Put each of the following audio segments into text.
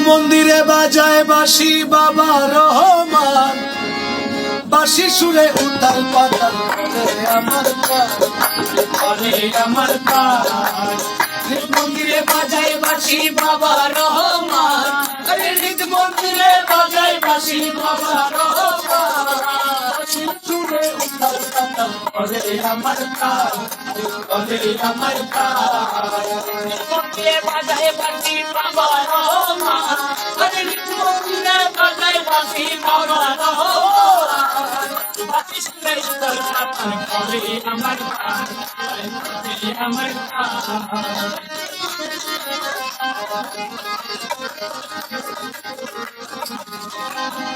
মন্দিরে বাজায় বাঁশি বাবা রহমান, বাঁশি সুরে উতাল পাতাল করে আমার প্রাণ। মন্দিরে বাজায় বাঁশি বাবা রহমান, নিজ মন্দিরে বাজায় বাঁশি বাবা রহমান, বাঁশি সুরে উতাল পাতাল করে আমার প্রাণ, করে আমার প্রাণ। মন্দিরে বাজায় বাঁশি বাবা রহমান, নিজ মন্দিরে বাজায় বাঁশি বাবা রহমান, বাঁশি সুরে উতাল পাতাল করে আমার প্রাণ, করে আমার প্রাণ।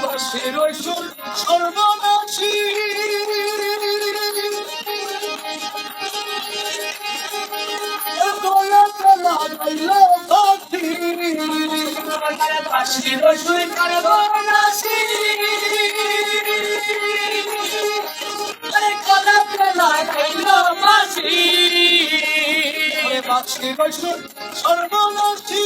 বাঁশির ওই সুর সর্বনাশী, বাঁশির ওই সুর সর্বনাশী, বাঁশির ওই সুর সর্বনাশী,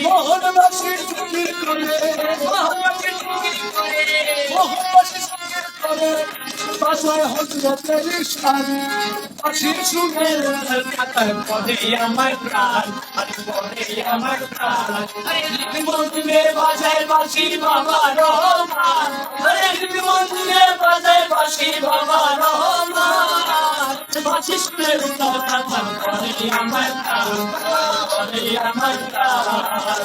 মোহন বাঁশির সুর করে, বাসায় হজরতের শান, বাঁশির সুরের কাতার পদে আমার প্রাণ, পদে আমার প্রাণ। মন্দিরে বাজায় বাঁশি বাবা রহমান, মন্দিরে বাজায় বাঁশি বাবা রহমান, বাঁশি সুরের কাতার পদে আমার প্রাণ, পদে আমার প্রাণ।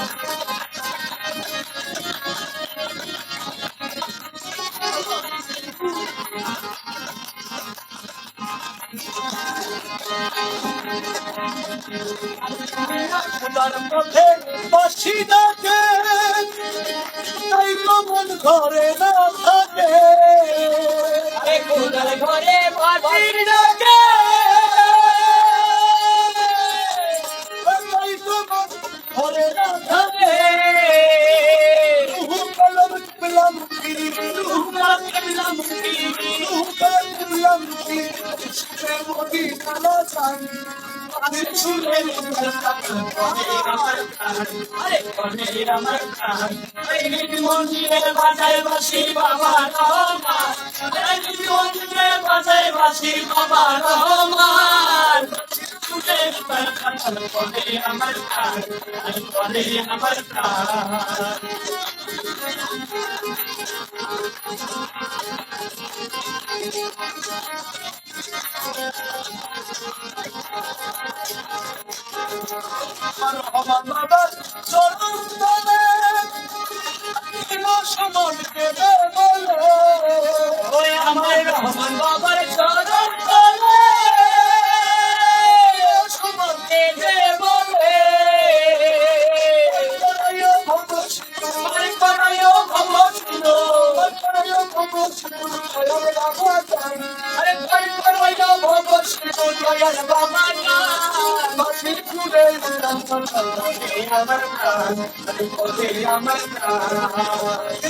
খোদার পথে বাঁশি ডাকে, তাই তো মন ঘরে না থাকে, খোদার ঘরে বাঁশি ডাকে, তাই তো মন ঘরে না থাকে। কলম পেলাম মোদি কালা চান, সুরের মন্দিরে বাজায় বাঁশি বাবা রহমান, মন্দিরে বাজায় বাঁশি বাবা রহমান, পদে আমার প্রাণ, পদে আমার প্রাণ। রহমান বাবার চরণ তলে সমন দেবে বলে, ওই আমার রহমান বাবার চরণ তলে সমন দেবে বলে,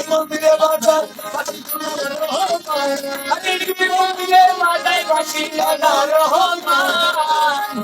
মন্দিরে বাজার মন্দিরে বাজায় বাঁশি রহমান।